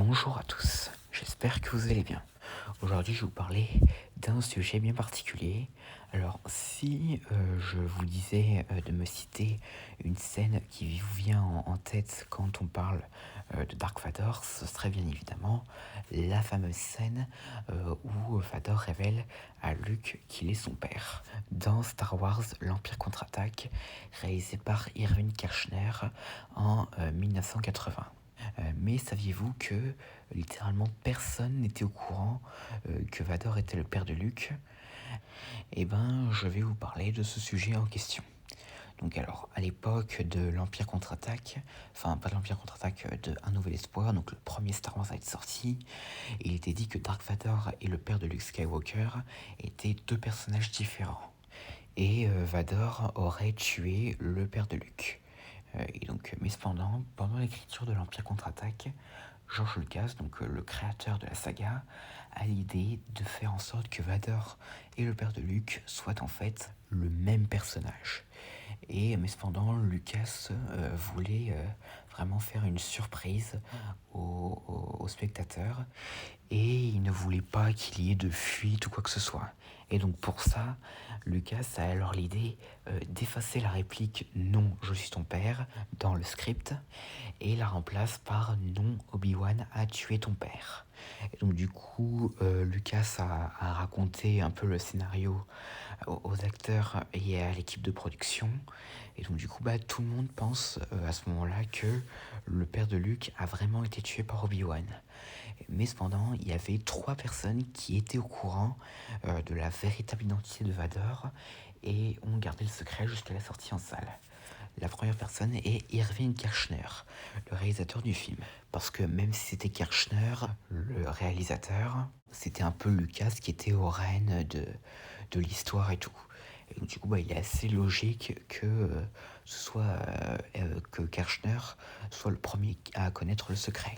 Bonjour à tous, j'espère que vous allez bien. Aujourd'hui, je vais vous parler d'un sujet bien particulier. Alors, si je vous disais de me citer une scène qui vous vient en tête quand on parle de Dark Vador, ce serait bien évidemment la fameuse scène où Vador révèle à Luke qu'il est son père. Dans Star Wars, l'Empire contre-attaque, réalisé par Irving Kershner en 1980. Mais saviez-vous que littéralement personne n'était au courant que Vador était le père de Luke? Eh ben, je vais vous parler de ce sujet en question. Donc alors, à l'époque de l'Empire contre-attaque, enfin pas de l'Empire contre-attaque, de Un Nouvel Espoir, donc le premier Star Wars à être sorti, il était dit que Dark Vador et le père de Luke Skywalker étaient deux personnages différents. Et Vador aurait tué le père de Luke. Mais cependant, pendant l'écriture de l'Empire contre-attaque, George Lucas, donc le créateur de la saga, a l'idée de faire en sorte que Vador et le père de Luke soient en fait le même personnage. Mais cependant, Lucas voulait vraiment faire une surprise aux spectateurs et il ne voulait pas qu'il y ait de fuite ou quoi que ce soit. Et donc pour ça, Lucas a alors l'idée d'effacer la réplique "Non, je suis ton père" dans le script et la remplace par "Non, Obi-Wan a tué ton père". Et donc du coup, Lucas a raconté un peu le scénario aux acteurs et à l'équipe de production. Et donc du coup, tout le monde pense à ce moment-là que le père de Luke a vraiment été tué par Obi-Wan. Mais cependant, il y avait 3 personnes qui étaient au courant de la véritable identité de Vador et ont gardé le secret jusqu'à la sortie en salle. La première personne est Irving Kershner, le réalisateur du film. Parce que même si c'était Kershner, le réalisateur, c'était un peu Lucas qui était au rêne de l'histoire et tout. Et donc, du coup, il est assez logique que ce soit que Kershner soit le premier à connaître le secret.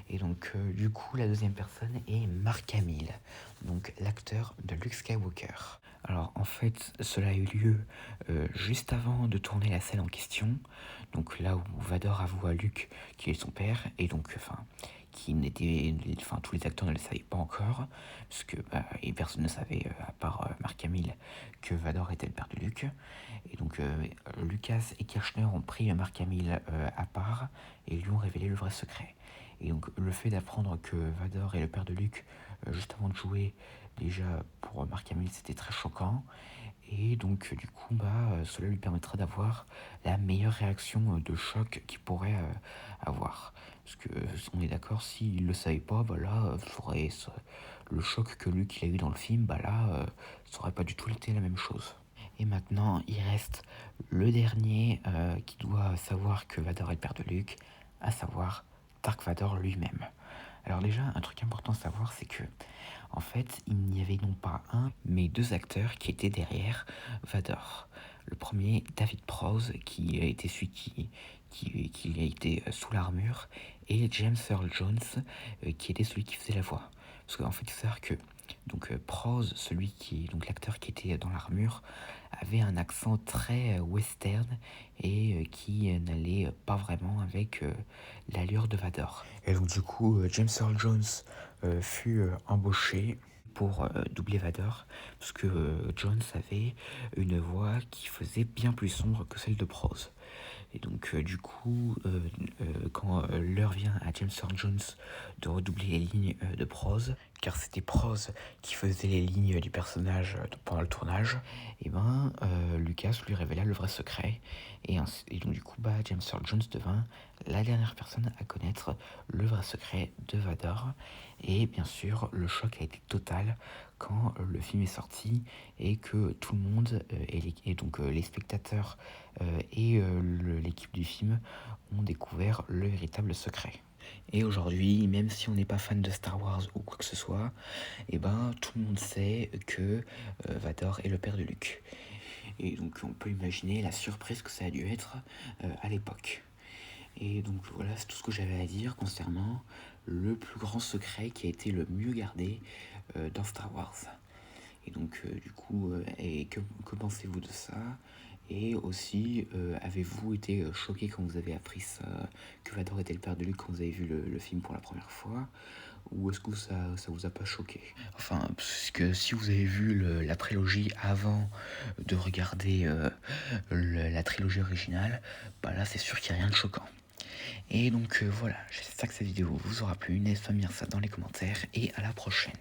Et donc, du coup, la deuxième personne est Mark Hamill, donc l'acteur de Luke Skywalker. Alors, en fait, cela a eu lieu juste avant de tourner la scène en question, donc là où Vador avoue à Luke qu'il est son père, et donc, tous les acteurs ne le savaient pas encore, parce que et personne ne savait, à part Mark Hamill, que Vador était le père de Luke. Et donc, Lucas et Kirchner ont pris Mark Hamill à part et lui ont révélé le vrai secret. Et donc le fait d'apprendre que Vador est le père de Luke juste avant de jouer, déjà pour Mark Hamill c'était très choquant. Et donc du coup cela lui permettra d'avoir la meilleure réaction de choc qu'il pourrait avoir. Parce que on est d'accord, s'il ne le savait pas, le choc que Luke il a eu dans le film, ça aurait pas du tout été la même chose. Et maintenant, il reste le dernier qui doit savoir que Vador est le père de Luke, à savoir Dark Vador lui-même. Alors déjà, un truc important à savoir, c'est que, en fait, il n'y avait non pas un, mais 2 acteurs qui étaient derrière Vador. Le premier, David Prowse, qui a été celui qui a été sous l'armure, et James Earl Jones, qui était celui qui faisait la voix. Parce qu'en fait, il faut savoir que Prowse, donc l'acteur qui était dans l'armure, avait un accent très western et qui n'allait pas vraiment avec l'allure de Vador. Et donc du coup, James Earl Jones fut embauché pour doubler Vador, parce que Jones avait une voix qui faisait bien plus sombre que celle de Prowse. Et donc quand l'heure vient à James Earl Jones de redoubler les lignes de Prowse, car c'était Prowse qui faisait les lignes du personnage pendant le tournage, Lucas lui révéla le vrai secret. Et donc du coup, James Earl Jones devint la dernière personne à connaître le vrai secret de Vador. Et bien sûr, le choc a été total quand le film est sorti et que tout le monde, les spectateurs et l'équipe du film ont découvert le véritable secret. Et aujourd'hui, même si on n'est pas fan de Star Wars ou quoi que ce soit, tout le monde sait que Vador est le père de Luke. Et donc on peut imaginer la surprise que ça a dû être à l'époque. Et donc voilà, c'est tout ce que j'avais à dire concernant le plus grand secret qui a été le mieux gardé dans Star Wars. Et donc que pensez-vous de ça? Et aussi, avez-vous été choqué quand vous avez appris ça, que Vador était le père de Luke quand vous avez vu le film pour la première fois? Ou est-ce que ça vous a pas choqué? Enfin, parce que si vous avez vu la prélogie avant de regarder la trilogie originale, bah là c'est sûr qu'il n'y a rien de choquant. Et donc voilà, j'espère que cette vidéo vous aura plu, n'hésitez pas à me dire ça dans les commentaires et à la prochaine.